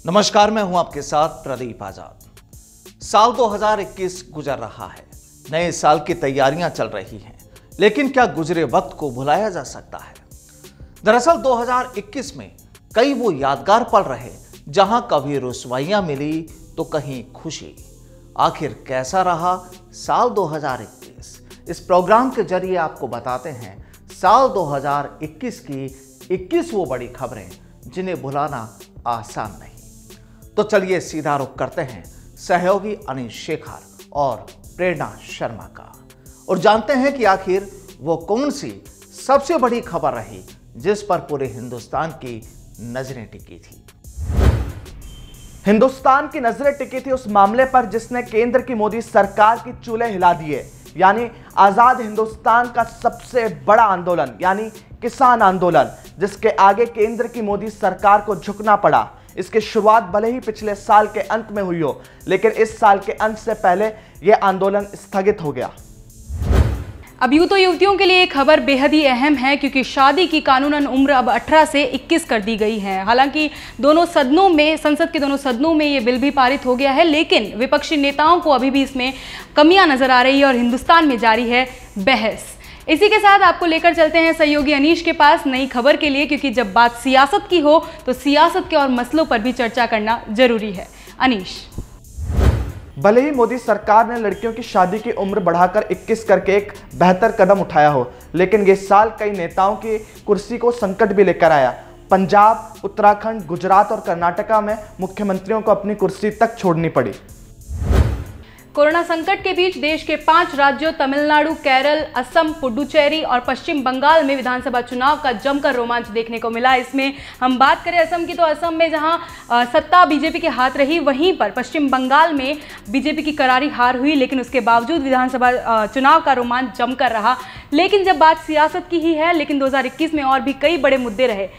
नमस्कार, मैं हूं आपके साथ प्रदीप आजाद। साल 2021 गुजर रहा है, नए साल की तैयारियां चल रही हैं, लेकिन क्या गुजरे वक्त को भुलाया जा सकता है? दरअसल 2021 में कई वो यादगार पल रहे जहां कभी रुसवाइयां मिली तो कहीं खुशी। आखिर कैसा रहा साल 2021? इस प्रोग्राम के जरिए आपको बताते हैं साल 2021 की 21 वो बड़ी खबरें जिन्हें भुलाना आसान नहीं। तो चलिए सीधा रुख करते हैं सहयोगी अनीश शेखर और प्रेरणा शर्मा का और जानते हैं कि आखिर वो कौन सी सबसे बड़ी खबर रही जिस पर पूरे हिंदुस्तान की नजरें टिकी थी। हिंदुस्तान की नजरें टिकी थी उस मामले पर जिसने केंद्र की मोदी सरकार की चूल्हे हिला दिए, यानी आजाद हिंदुस्तान का सबसे बड़ा आंदोलन यानी किसान आंदोलन, जिसके आगे केंद्र की मोदी सरकार को झुकना पड़ा। इसकी शुरुआत भले ही पिछले साल के अंत में हुई हो, लेकिन इस साल के अंत से पहले यह आंदोलन स्थगित हो गया। अब यूं तो युवतियों के लिए खबर बेहद ही अहम है, क्योंकि शादी की कानूनन उम्र अब 18 से 21 कर दी गई है। हालांकि दोनों सदनों में, संसद के दोनों सदनों में ये बिल भी पारित हो गया है, लेकिन विपक्षी नेताओं को अभी भी इसमें कमियां नजर आ रही है और हिंदुस्तान में जारी है बहस। इसी के साथ आपको लेकर चलते हैं सहयोगी अनीश के पास नई खबर के लिए, क्योंकि जब बात सियासत की हो तो सियासत के और मसलों पर भी चर्चा करना जरूरी है। अनीश, भले ही मोदी सरकार ने लड़कियों की शादी की उम्र बढ़ाकर 21 करके एक बेहतर कदम उठाया हो, लेकिन ये साल कई नेताओं की कुर्सी को संकट भी लेकर आया। पंजाब, उत्तराखंड, गुजरात और कर्नाटका में मुख्यमंत्रियों को अपनी कुर्सी तक छोड़नी पड़ी। कोरोना संकट के बीच देश के 5 राज्यों तमिलनाडु, केरल, असम, पुडुचेरी और पश्चिम बंगाल में विधानसभा चुनाव का जमकर रोमांच देखने को मिला। इसमें हम बात करें असम की, तो असम में जहां सत्ता बीजेपी के हाथ रही, वहीं पर पश्चिम बंगाल में बीजेपी की करारी हार हुई, लेकिन उसके बावजूद विधानसभा चुनाव का रोमांच जमकर रहा। लेकिन जब बात सियासत की ही है, लेकिन 2021 में और भी कई बड़े मुद्दे रहे।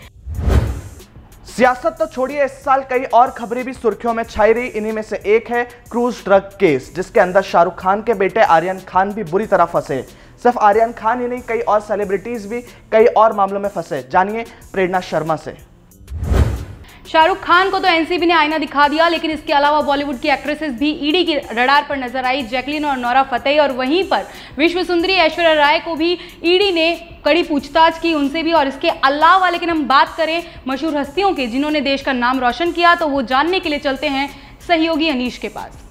सियासत तो छोड़िए, इस साल कई और खबरें भी सुर्खियों में छाई रही। इन्हीं में से एक है क्रूज ड्रग केस, जिसके अंदर शाहरुख खान के बेटे आर्यन खान भी बुरी तरह फंसे। सिर्फ आर्यन खान ही नहीं, कई और सेलिब्रिटीज भी कई और मामलों में फंसे। जानिए प्रेरणा शर्मा से। शाहरुख खान को तो एनसीबी ने आईना दिखा दिया, लेकिन इसके अलावा बॉलीवुड की एक्ट्रेसेस भी ईडी की रडार पर नजर आई, जैकलीन और नोरा फतेही। और वहीं पर विश्व सुंदरी ऐश्वर्या राय को भी ईडी ने कड़ी पूछताछ की, उनसे भी। और इसके अलावा लेकिन हम बात करें मशहूर हस्तियों की जिन्होंने देश का नाम रोशन किया, तो वो जानने के लिए चलते हैं सहयोगी अनीश के पास।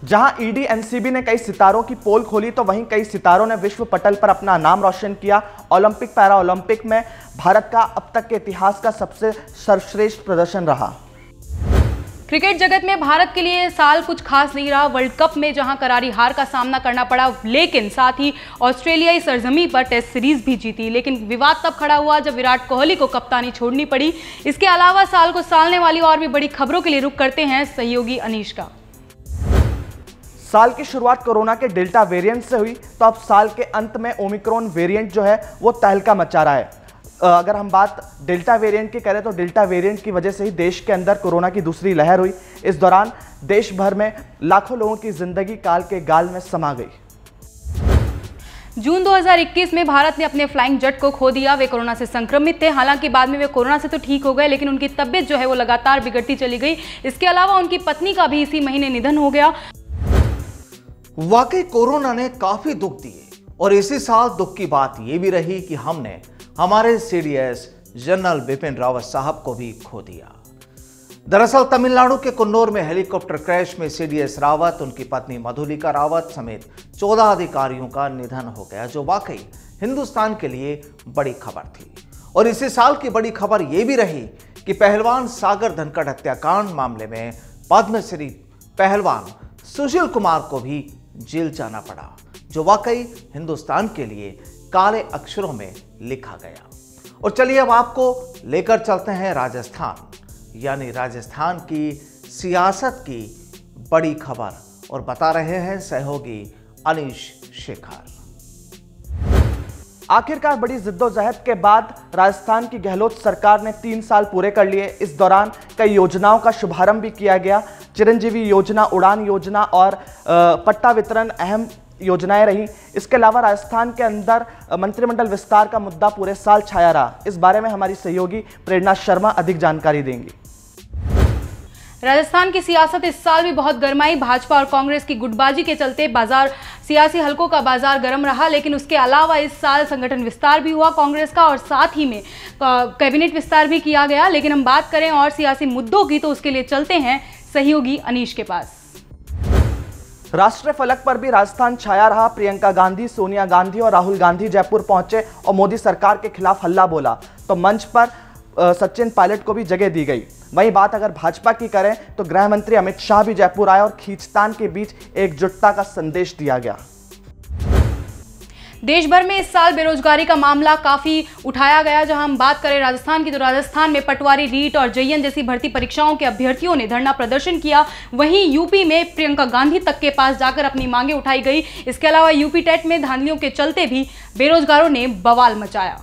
जहां ईडी एनसीबी ने कई सितारों की पोल खोली, तो वहीं कई सितारों ने विश्व पटल पर अपना नाम रोशन किया। ओलंपिक, पैरा ओलंपिक में भारत का अब तक के इतिहास का सबसे सर्वश्रेष्ठ प्रदर्शन रहा। क्रिकेट जगत में भारत के लिए साल कुछ खास नहीं रहा। वर्ल्ड कप में जहां करारी हार का सामना करना पड़ा, लेकिन साथ ही ऑस्ट्रेलियाई सरजमी पर टेस्ट सीरीज भी जीती। लेकिन विवाद तब खड़ा हुआ जब विराट कोहली को कप्तानी छोड़नी पड़ी। इसके अलावा साल को सालने वाली और भी बड़ी खबरों के लिए रुख करते हैं सहयोगी अनीश का। साल की शुरुआत कोरोना के डेल्टा वेरिएंट से हुई, तो अब साल के अंत में ओमिक्रॉन वेरिएंट जो है वो तहलका मचा रहा है। अगर हम बात डेल्टा वेरिएंट की करें, तो डेल्टा वेरिएंट की वजह से ही देश के अंदर कोरोना की दूसरी लहर हुई। इस दौरान देश भर में लाखों लोगों की जिंदगी काल के गाल में समा गई। जून 2021 में भारत ने अपने फ्लाइंग जेट को खो दिया। वे कोरोना से संक्रमित थे। हालांकि बाद में वे कोरोना से तो ठीक हो गए, लेकिन उनकी तबीयत जो है वो लगातार बिगड़ती चली गई। इसके अलावा उनकी पत्नी का भी इसी महीने निधन हो गया। वाकई कोरोना ने काफी दुख दिए, और इसी साल दुख की बात यह भी रही कि हमने हमारे सीडीएस जनरल बिपिन रावत साहब को भी खो दिया। दरअसल तमिलनाडु के कुन्नूर में हेलीकॉप्टर क्रैश में सीडीएस रावत, उनकी पत्नी मधुलिका रावत समेत 14 अधिकारियों का निधन हो गया, जो वाकई हिंदुस्तान के लिए बड़ी खबर थी। और इसी साल की बड़ी खबर यह भी रही कि पहलवान सागर धनखड़ हत्याकांड मामले में पद्मश्री पहलवान सुशील कुमार को भी जेल जाना पड़ा, जो वाकई हिंदुस्तान के लिए काले अक्षरों में लिखा गया। और चलिए अब आपको लेकर चलते हैं राजस्थान, यानी राजस्थान की सियासत की बड़ी खबर, और बता रहे हैं सहयोगी अनीश शेखर। आखिरकार बड़ी जिद्दोजहद के बाद राजस्थान की गहलोत सरकार ने 3 साल पूरे कर लिए। इस दौरान कई योजनाओं का शुभारंभ भी किया गया। चिरंजीवी योजना, उड़ान योजना और पट्टा वितरण अहम योजनाएं रही। इसके अलावा राजस्थान के अंदर मंत्रिमंडल विस्तार का मुद्दा पूरे साल छाया रहा। इस बारे में हमारी सहयोगी प्रेरणा शर्मा अधिक जानकारी देंगी। राजस्थान की सियासत इस साल भी बहुत गर्माई। भाजपा और कांग्रेस की गुटबाजी के चलते सियासी हलकों का बाजार गर्म रहा, लेकिन उसके अलावा इस साल संगठन विस्तार भी हुआ कांग्रेस का और साथ ही में कैबिनेट विस्तार भी किया गया। लेकिन हम बात करें और सियासी मुद्दों की तो उसके लिए चलते हैं सहयोगी अनीश के पास। राष्ट्रीय फलक पर भी राजस्थान छाया रहा। प्रियंका गांधी, सोनिया गांधी और राहुल गांधी जयपुर पहुंचे और मोदी सरकार के खिलाफ हल्ला बोला तो मंच पर सचिन पायलट को भी जगह दी गई। वहीं बात अगर भाजपा की करें तो गृह मंत्री अमित शाह भी जयपुर आए और खींचतान के बीच एकजुटता का संदेश दिया गया। देश भर में इस साल बेरोजगारी का मामला काफी उठाया गया। जहां हम बात करें राजस्थान की तो राजस्थान में पटवारी, रीट और जेईएन जैसी भर्ती परीक्षाओं के अभ्यर्थियों ने धरना प्रदर्शन किया। वहीं यूपी में प्रियंका गांधी तक के पास जाकर अपनी मांगे उठाई गई। इसके अलावा यूपी टेट में धांधलियों के चलते भी बेरोजगारों ने बवाल मचाया।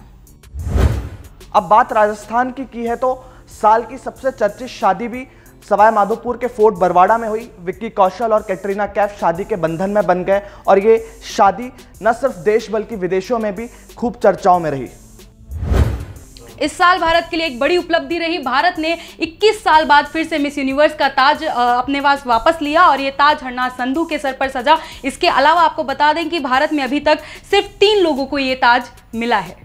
अब बात राजस्थान की है तो साल की सबसे चर्चित शादी भी सवाई माधोपुर के फोर्ट बरवाड़ा में हुई। विक्की कौशल और कैटरीना कैफ शादी के बंधन में बन गए और ये शादी न सिर्फ देश बल्कि विदेशों में भी खूब चर्चाओं में रही। इस साल भारत के लिए एक बड़ी उपलब्धि रही। भारत ने 21 साल बाद फिर से मिस यूनिवर्स का ताज अपने पास वापस लिया और ये ताज हरनाथ संधू के सर पर सजा। इसके अलावा आपको बता दें कि भारत में अभी तक सिर्फ 3 लोगों को ये ताज मिला है।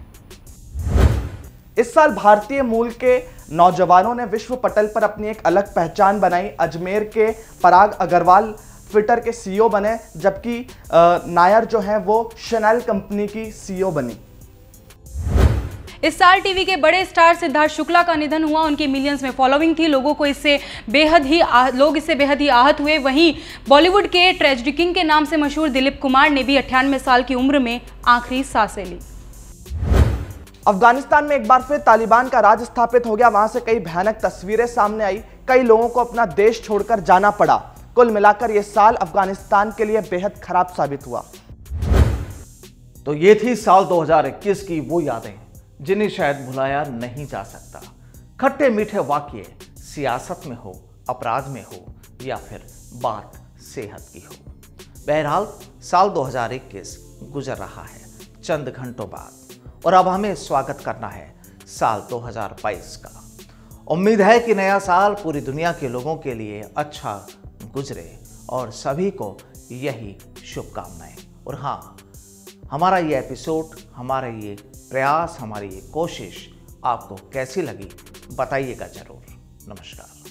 इस साल भारतीय मूल के नौजवानों ने विश्व पटल पर अपनी एक अलग पहचान बनाई। अजमेर के पराग अग्रवाल ट्विटर के सीईओ बने, जबकि नायर जो है वो शैनल कंपनी की सीईओ बनी। इस साल टीवी के बड़े स्टार सिद्धार्थ शुक्ला का निधन हुआ। उनकी मिलियंस में फॉलोइंग थी, लोग इससे बेहद ही आहत हुए। वहीं बॉलीवुड के ट्रेजेडी किंग के नाम से मशहूर दिलीप कुमार ने भी 98 साल की उम्र में आखिरी सांसें ली। अफगानिस्तान में एक बार फिर तालिबान का राज स्थापित हो गया। वहां से कई भयानक तस्वीरें सामने आई। कई लोगों को अपना देश छोड़कर जाना पड़ा। कुल मिलाकर यह साल अफगानिस्तान के लिए बेहद खराब साबित हुआ। तो ये थी साल 2021 की वो यादें जिन्हें शायद भुलाया नहीं जा सकता। खट्टे मीठे वाक्य सियासत में हो, अपराध में हो या फिर बात सेहत की हो। बहरहाल साल 2021 गुजर रहा है चंद घंटों बाद और अब हमें स्वागत करना है साल 2022 का। उम्मीद है कि नया साल पूरी दुनिया के लोगों के लिए अच्छा गुजरे और सभी को यही शुभकामनाएं। और हाँ, हमारा ये एपिसोड, हमारा ये प्रयास, हमारी ये कोशिश आपको कैसी लगी बताइएगा जरूर। नमस्कार।